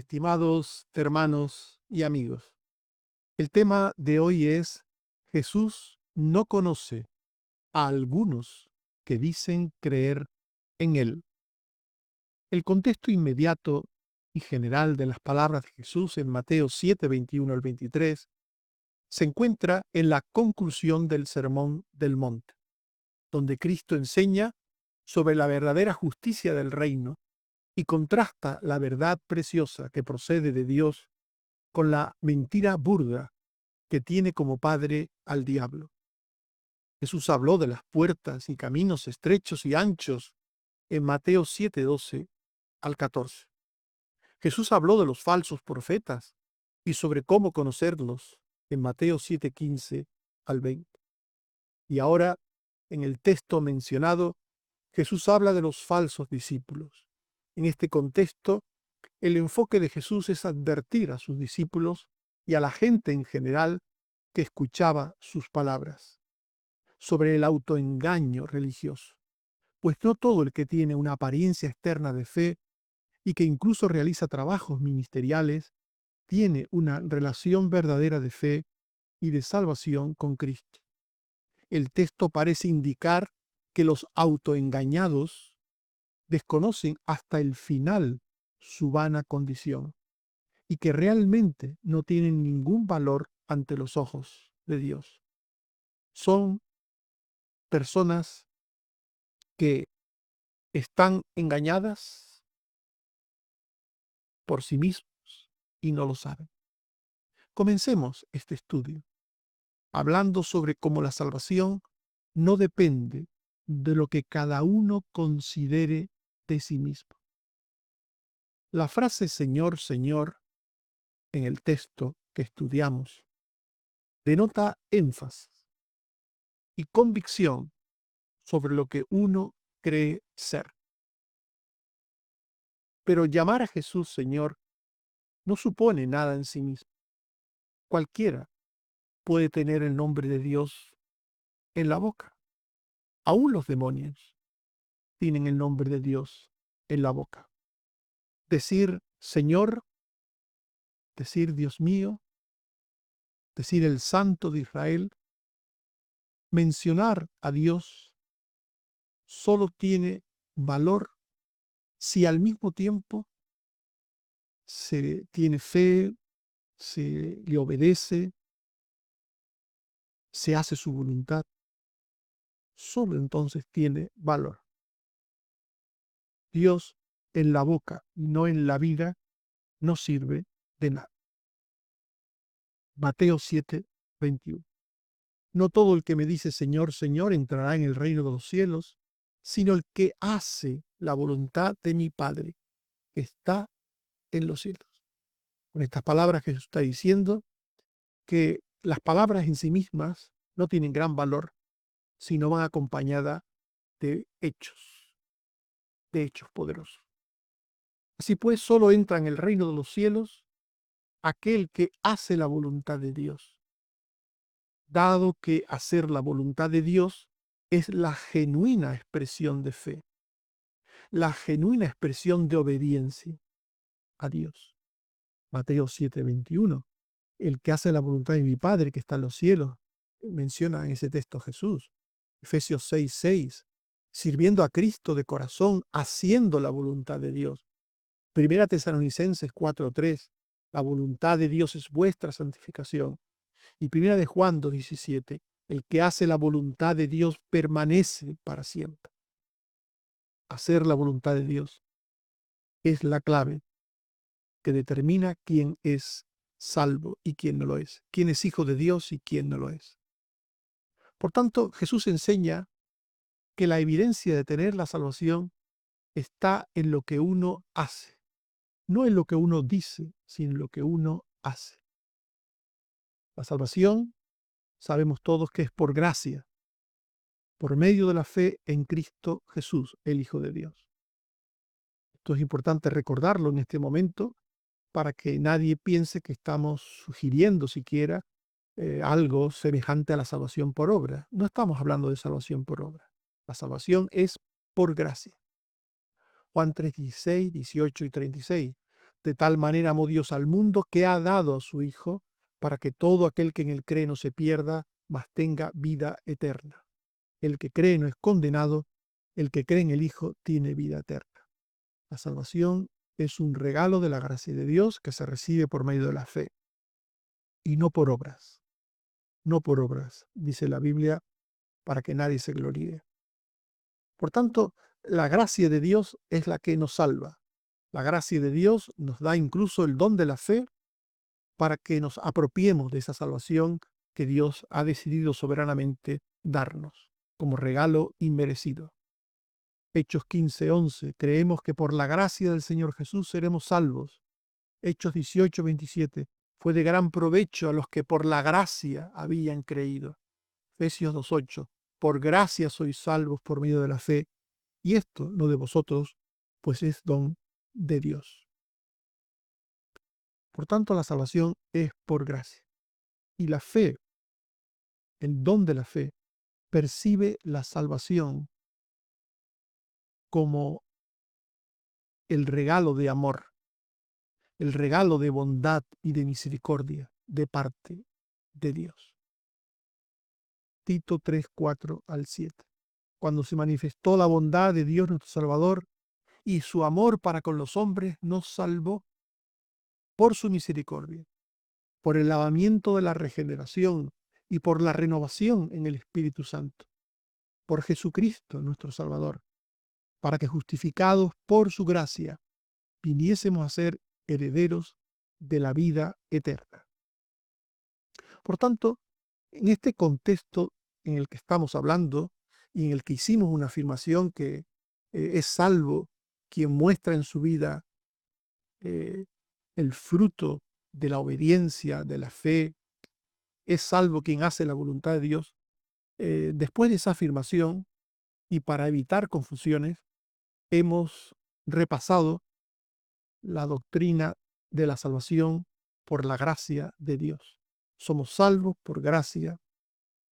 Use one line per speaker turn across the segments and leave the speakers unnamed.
Estimados hermanos y amigos, el tema de hoy es: Jesús no conoce a algunos que dicen creer en Él. El contexto inmediato y general de las palabras de Jesús en Mateo 7, 21 al 23 se encuentra en la conclusión del Sermón del Monte, donde Cristo enseña sobre la verdadera justicia del reino y contrasta la verdad preciosa que procede de Dios con la mentira burda que tiene como padre al diablo. Jesús habló de las puertas y caminos estrechos y anchos en Mateo 7:12 al 14. Jesús habló de los falsos profetas y sobre cómo conocerlos en Mateo 7:15 al 20. Y ahora, en el texto mencionado, Jesús habla de los falsos discípulos. En este contexto, el enfoque de Jesús es advertir a sus discípulos y a la gente en general que escuchaba sus palabras sobre el autoengaño religioso, pues no todo el que tiene una apariencia externa de fe y que incluso realiza trabajos ministeriales tiene una relación verdadera de fe y de salvación con Cristo. El texto parece indicar que los autoengañados desconocen hasta el final su vana condición y que realmente no tienen ningún valor ante los ojos de Dios. Son personas que están engañadas por sí mismos y no lo saben. Comencemos este estudio hablando sobre cómo la salvación no depende de lo que cada uno considere de sí mismo. La frase Señor, Señor en el texto que estudiamos denota énfasis y convicción sobre lo que uno cree ser. Pero llamar a Jesús Señor no supone nada en sí mismo. Cualquiera puede tener el nombre de Dios en la boca. Aún los demonios tienen el nombre de Dios en la boca. Decir Señor, decir Dios mío, decir el Santo de Israel, mencionar a Dios solo tiene valor si al mismo tiempo se tiene fe, se le obedece, se hace su voluntad. Solo entonces tiene valor. Dios en la boca y no en la vida no sirve de nada. Mateo 7, 21. No todo el que me dice Señor, Señor entrará en el reino de los cielos, sino el que hace la voluntad de mi Padre que está en los cielos. Con estas palabras Jesús está diciendo que las palabras en sí mismas no tienen gran valor si no van acompañadas de hechos poderosos. Así pues, solo entra en el reino de los cielos aquel que hace la voluntad de Dios, dado que hacer la voluntad de Dios es la genuina expresión de fe, la genuina expresión de obediencia a Dios. Mateo 7:21. El que hace la voluntad de mi Padre que está en los cielos, menciona en ese texto Jesús. Efesios 6:6. Sirviendo a Cristo de corazón, haciendo la voluntad de Dios. Primera Tesalonicenses 4:3. La voluntad de Dios es vuestra santificación. Y primera de Juan 2:17. El que hace la voluntad de Dios permanece para siempre. Hacer la voluntad de Dios es la clave que determina quién es salvo y quién no lo es, quién es hijo de Dios y quién no lo es. Por tanto, Jesús enseña que la evidencia de tener la salvación está en lo que uno hace, no en lo que uno dice, sino en lo que uno hace. La salvación, sabemos todos que es por gracia, por medio de la fe en Cristo Jesús, el Hijo de Dios. Esto es importante recordarlo en este momento para que nadie piense que estamos sugiriendo siquiera algo semejante a la salvación por obra. No estamos hablando de salvación por obra. La salvación es por gracia. Juan 3:16, 18 y 36. De tal manera amó Dios al mundo que ha dado a su Hijo, para que todo aquel que en él cree no se pierda, mas tenga vida eterna. El que cree no es condenado, el que cree en el Hijo tiene vida eterna. La salvación es un regalo de la gracia de Dios que se recibe por medio de la fe, y no por obras. No por obras, dice la Biblia, para que nadie se gloríe. Por tanto, la gracia de Dios es la que nos salva. La gracia de Dios nos da incluso el don de la fe para que nos apropiemos de esa salvación que Dios ha decidido soberanamente darnos como regalo inmerecido. Hechos 15:11. Creemos que por la gracia del Señor Jesús seremos salvos. Hechos 18:27. Fue de gran provecho a los que por la gracia habían creído. Efesios 2:8. Por gracia sois salvos por medio de la fe, y esto no de vosotros, pues es don de Dios. Por tanto, la salvación es por gracia. Y la fe, el don de la fe, percibe la salvación como el regalo de amor, el regalo de bondad y de misericordia de parte de Dios. Tito 3:4-7. Cuando se manifestó la bondad de Dios nuestro Salvador y su amor para con los hombres, nos salvó por su misericordia, por el lavamiento de la regeneración y por la renovación en el Espíritu Santo, por Jesucristo nuestro Salvador, para que justificados por su gracia viniésemos a ser herederos de la vida eterna. Por tanto, en este contexto en el que estamos hablando y en el que hicimos una afirmación que es salvo quien muestra en su vida el fruto de la obediencia, de la fe, es salvo quien hace la voluntad de Dios. Después de esa afirmación, y para evitar confusiones, hemos repasado la doctrina de la salvación por la gracia de Dios. Somos salvos por gracia,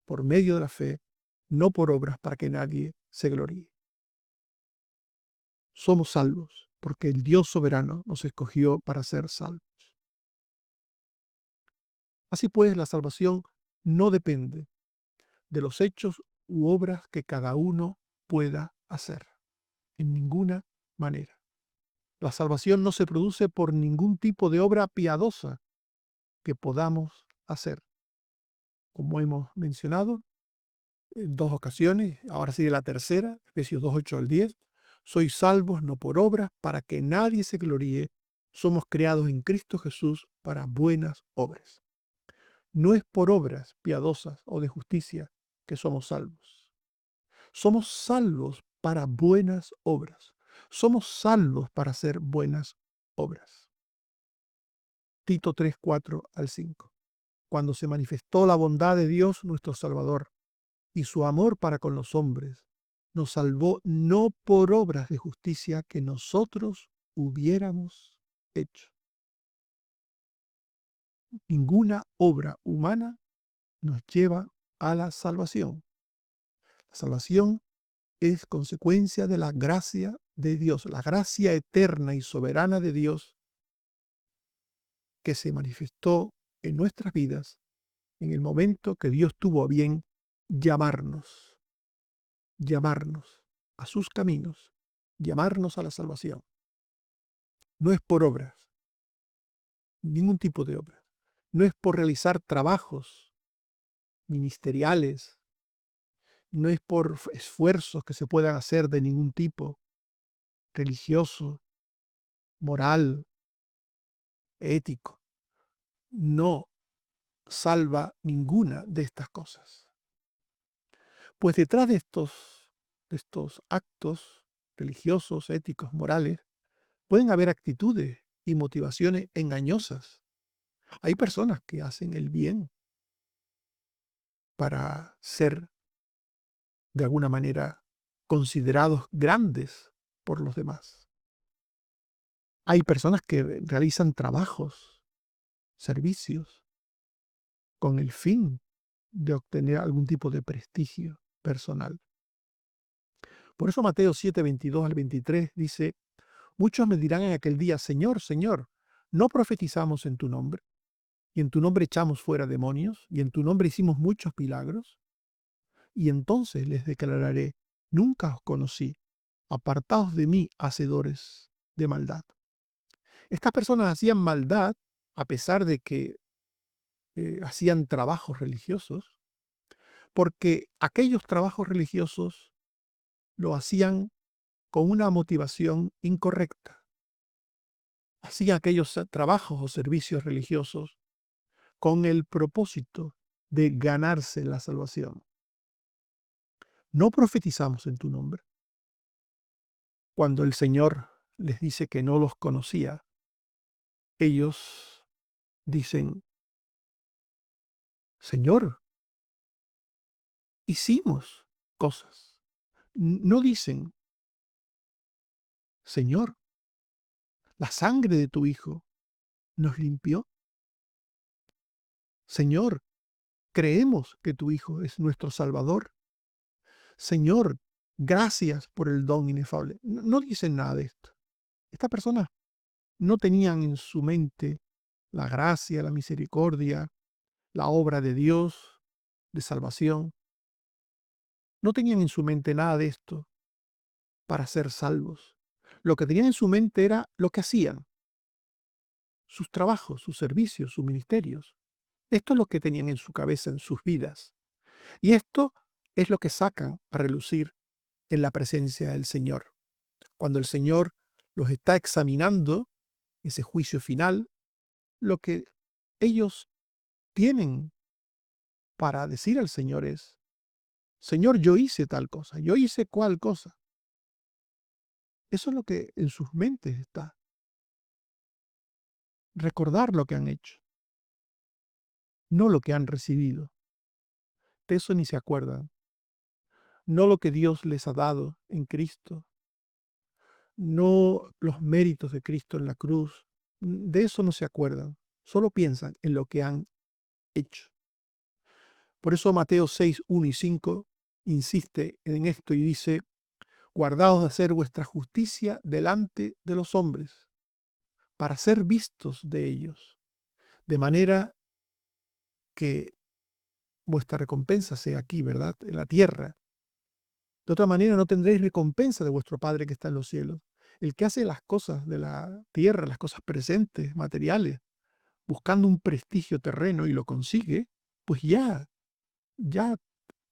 por medio de la fe, no por obras para que nadie se gloríe. Somos salvos porque el Dios soberano nos escogió para ser salvos. Así pues, la salvación no depende de los hechos u obras que cada uno pueda hacer, en ninguna manera. La salvación no se produce por ningún tipo de obra piadosa que podamos hacer. Como hemos mencionado en 2 ocasiones, ahora sigue la tercera, Efesios 2:8-10, sois salvos no por obras para que nadie se gloríe, somos creados en Cristo Jesús para buenas obras. No es por obras piadosas o de justicia que somos salvos. Somos salvos para buenas obras. Somos salvos para hacer buenas obras. Tito 3:4-5. Cuando se manifestó la bondad de Dios nuestro Salvador y su amor para con los hombres, nos salvó no por obras de justicia que nosotros hubiéramos hecho. Ninguna obra humana nos lleva a la salvación. La salvación es consecuencia de la gracia de Dios, la gracia eterna y soberana de Dios que se manifestó en nuestras vidas en el momento que Dios tuvo a bien llamarnos a sus caminos, llamarnos a la salvación. No es por obras, ningún tipo de obras. No es por realizar trabajos ministeriales, no es por esfuerzos que se puedan hacer de ningún tipo, religioso, moral, ético. No salva ninguna de estas cosas. Pues detrás de estos actos religiosos, éticos, morales, pueden haber actitudes y motivaciones engañosas. Hay personas que hacen el bien para ser, de alguna manera, considerados grandes por los demás. Hay personas que realizan trabajos, servicios, con el fin de obtener algún tipo de prestigio personal. Por eso Mateo 7:22-23 dice: muchos me dirán en aquel día, Señor, Señor, ¿no profetizamos en tu nombre? Y en tu nombre echamos fuera demonios, y en tu nombre hicimos muchos milagros. Y entonces les declararé, nunca os conocí, apartaos de mí, hacedores de maldad. Estas personas hacían maldad a pesar de que hacían trabajos religiosos, porque aquellos trabajos religiosos lo hacían con una motivación incorrecta. Hacían aquellos trabajos o servicios religiosos con el propósito de ganarse la salvación. No profetizamos en tu nombre. Cuando el Señor les dice que no los conocía, ellos dicen, Señor, hicimos cosas. No dicen, Señor, la sangre de tu Hijo nos limpió. Señor, creemos que tu Hijo es nuestro Salvador. Señor, gracias por el don inefable. No dicen nada de esto. Estas personas no tenían en su mente la gracia, la misericordia, la obra de Dios de salvación. No tenían en su mente nada de esto para ser salvos. Lo que tenían en su mente era lo que hacían, sus trabajos, sus servicios, sus ministerios. Esto es lo que tenían en su cabeza, en sus vidas. Y esto es lo que sacan a relucir en la presencia del Señor. Cuando el Señor los está examinando, ese juicio final, lo que ellos tienen para decir al Señor es, Señor, yo hice tal cosa, yo hice cual cosa. Eso es lo que en sus mentes está. Recordar lo que han hecho, no lo que han recibido. De eso ni se acuerdan. No lo que Dios les ha dado en Cristo, no los méritos de Cristo en la cruz. De eso no se acuerdan. Solo piensan en lo que han hecho. Por eso Mateo 6, 1 y 5 insiste en esto y dice, guardaos de hacer vuestra justicia delante de los hombres, para ser vistos de ellos, de manera que vuestra recompensa sea aquí, ¿verdad? En la tierra. De otra manera no tendréis recompensa de vuestro Padre que está en los cielos. El que hace las cosas de la tierra, las cosas presentes, materiales, buscando un prestigio terreno y lo consigue, pues ya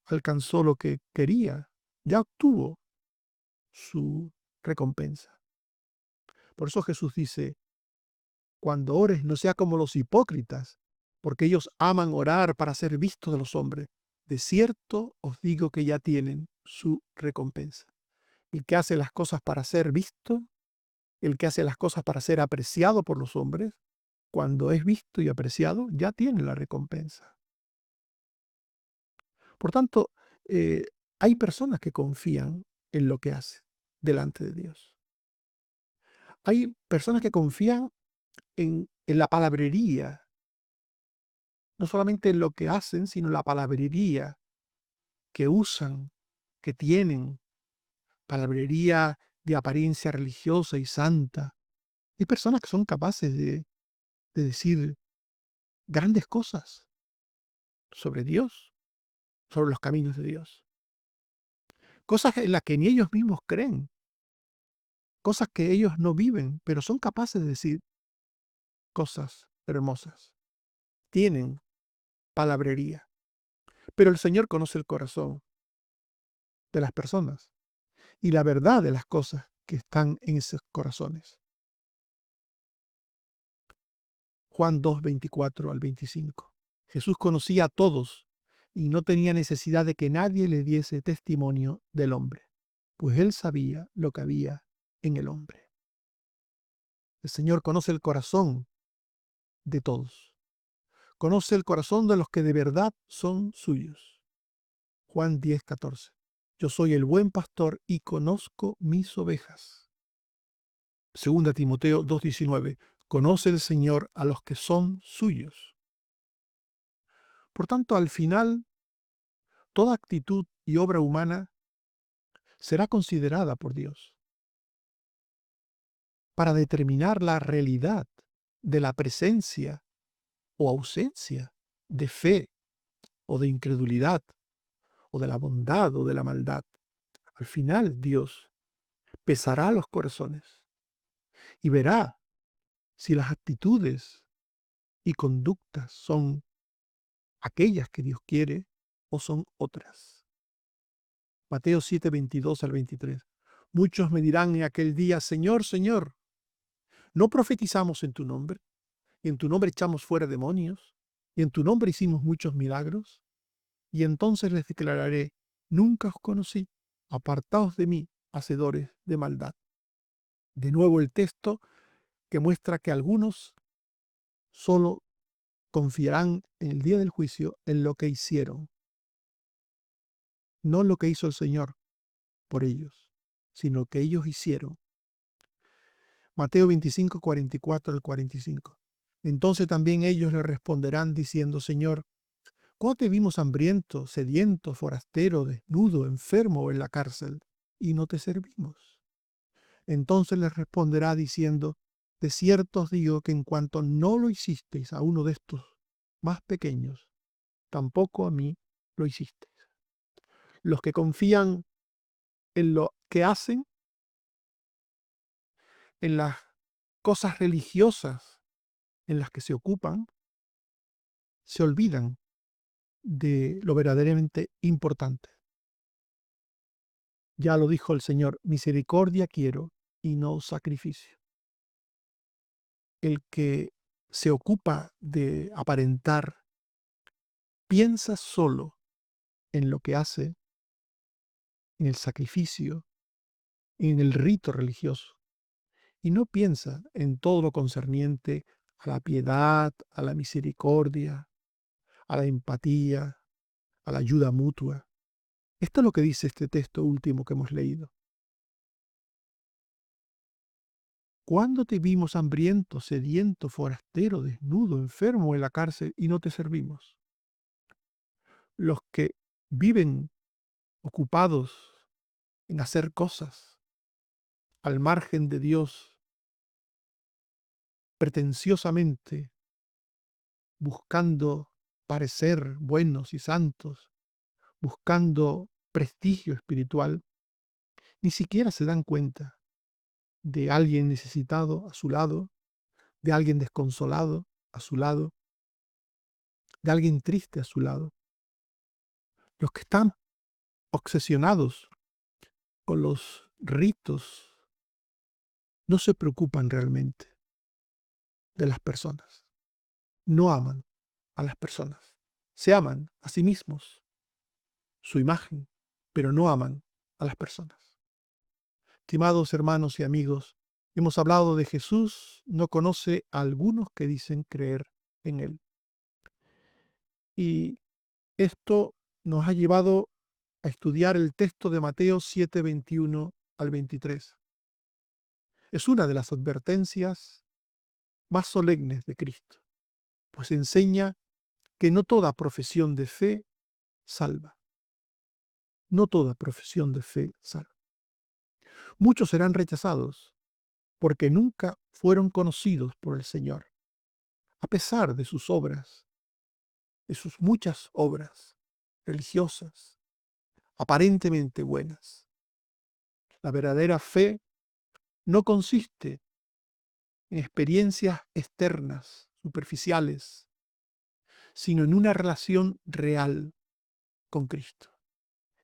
alcanzó lo que quería, ya obtuvo su recompensa. Por eso Jesús dice, cuando ores no sea como los hipócritas, porque ellos aman orar para ser vistos de los hombres. De cierto os digo que ya tienen su recompensa. El que hace las cosas para ser visto, el que hace las cosas para ser apreciado por los hombres, cuando es visto y apreciado, ya tiene la recompensa. Por tanto, eh, hay personas que confían en lo que hacen delante de Dios. Hay personas que confían en la palabrería, no solamente en lo que hacen, sino en la palabrería que usan, que tienen, palabrería de apariencia religiosa y santa. Hay personas que son capaces de decir grandes cosas sobre Dios, sobre los caminos de Dios. Cosas en las que ni ellos mismos creen, cosas que ellos no viven, pero son capaces de decir cosas hermosas. Tienen palabrería. Pero el Señor conoce el corazón de las personas y la verdad de las cosas que están en esos corazones. Juan 2, 24 al 25. Jesús conocía a todos y no tenía necesidad de que nadie le diese testimonio del hombre, pues él sabía lo que había en el hombre. El Señor conoce el corazón de todos. Conoce el corazón de los que de verdad son suyos. Juan 10, 14. Yo soy el buen pastor y conozco mis ovejas. Segunda Timoteo 2, 19. Conoce el Señor a los que son suyos. Por tanto, al final, toda actitud y obra humana será considerada por Dios para determinar la realidad de la presencia o ausencia de fe o de incredulidad o de la bondad o de la maldad. Al final Dios pesará los corazones y verá si las actitudes y conductas son aquellas que Dios quiere o son otras. Mateo 7, 22 al 23. Muchos me dirán en aquel día, Señor, Señor, ¿no profetizamos en tu nombre? Y en tu nombre echamos fuera demonios, y en tu nombre hicimos muchos milagros. Y entonces les declararé, nunca os conocí, apartaos de mí, hacedores de maldad. De nuevo el texto que muestra que algunos solo confiarán en el día del juicio en lo que hicieron, no en lo que hizo el Señor por ellos, sino que ellos hicieron. Mateo 25, 44 al 45. Entonces también ellos le responderán diciendo, Señor, ¿cuándo te vimos hambriento, sediento, forastero, desnudo, enfermo o en la cárcel, y no te servimos? Entonces les responderá diciendo, de cierto os digo que en cuanto no lo hicisteis a uno de estos más pequeños, tampoco a mí lo hicisteis. Los que confían en lo que hacen, en las cosas religiosas en las que se ocupan, se olvidan de lo verdaderamente importante. Ya lo dijo el Señor, misericordia quiero y no sacrificio. El que se ocupa de aparentar piensa solo en lo que hace, en el sacrificio, en el rito religioso, y no piensa en todo lo concerniente a la piedad, a la misericordia, a la empatía, a la ayuda mutua. Esto es lo que dice este texto último que hemos leído. ¿Cuándo te vimos hambriento, sediento, forastero, desnudo, enfermo en la cárcel y no te servimos? Los que viven ocupados en hacer cosas al margen de Dios, pretenciosamente, buscando parecer buenos y santos, buscando prestigio espiritual, ni siquiera se dan cuenta de alguien necesitado a su lado, de alguien desconsolado a su lado, de alguien triste a su lado. Los que están obsesionados con los ritos no se preocupan realmente de las personas, no aman a las personas, se aman a sí mismos, su imagen, pero no aman a las personas. Estimados hermanos y amigos, hemos hablado de Jesús, no conoce a algunos que dicen creer en él. Y esto nos ha llevado a estudiar el texto de Mateo 7, 21 al 23. Es una de las advertencias más solemnes de Cristo, pues enseña que no toda profesión de fe salva. No toda profesión de fe salva. Muchos serán rechazados porque nunca fueron conocidos por el Señor, a pesar de sus obras, de sus muchas obras religiosas, aparentemente buenas. La verdadera fe no consiste en experiencias externas, superficiales, sino en una relación real con Cristo,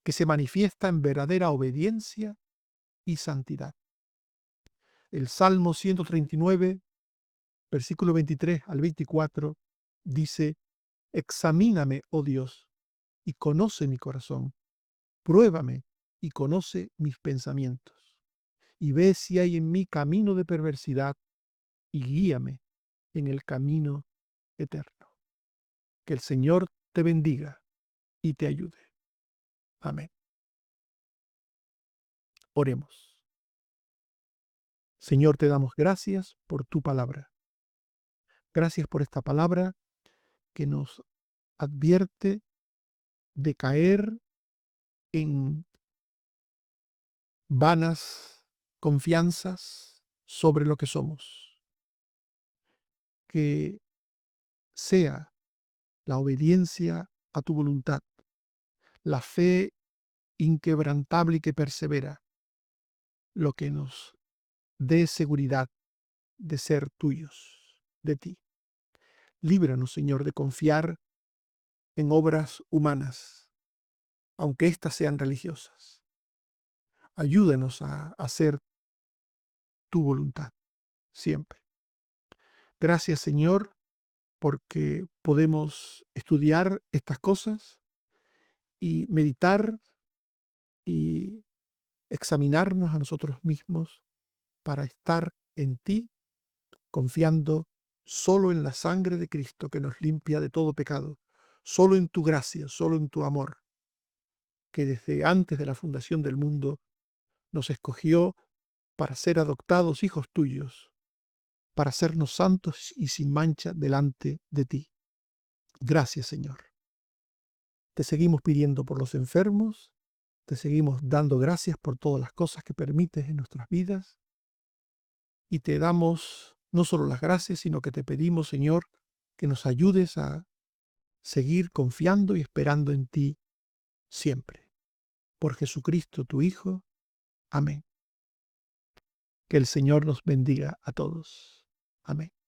que se manifiesta en verdadera obediencia y santidad. El Salmo 139, versículo 23 al 24, dice, examíname, oh Dios, y conoce mi corazón, pruébame y conoce mis pensamientos, y ve si hay en mí camino de perversidad, y guíame en el camino eterno. Que el Señor te bendiga y te ayude. Amén. Oremos. Señor, te damos gracias por tu palabra. Gracias por esta palabra que nos advierte de caer en vanas confianzas sobre lo que somos. que sea la obediencia a tu voluntad, la fe inquebrantable y que persevera, lo que nos dé seguridad de ser tuyos, de ti. Líbranos, Señor, de confiar en obras humanas, aunque éstas sean religiosas. Ayúdanos a hacer tu voluntad siempre. Gracias, Señor, porque podemos estudiar estas cosas y meditar y examinarnos a nosotros mismos para estar en ti, confiando solo en la sangre de Cristo que nos limpia de todo pecado, solo en tu gracia, solo en tu amor, que desde antes de la fundación del mundo nos escogió para ser adoptados hijos tuyos, para hacernos santos y sin mancha delante de ti. Gracias, Señor. Te seguimos pidiendo por los enfermos, te seguimos dando gracias por todas las cosas que permites en nuestras vidas y te damos no solo las gracias, sino que te pedimos, Señor, que nos ayudes a seguir confiando y esperando en ti siempre. Por Jesucristo, tu Hijo. Amén. Que el Señor nos bendiga a todos. Amén.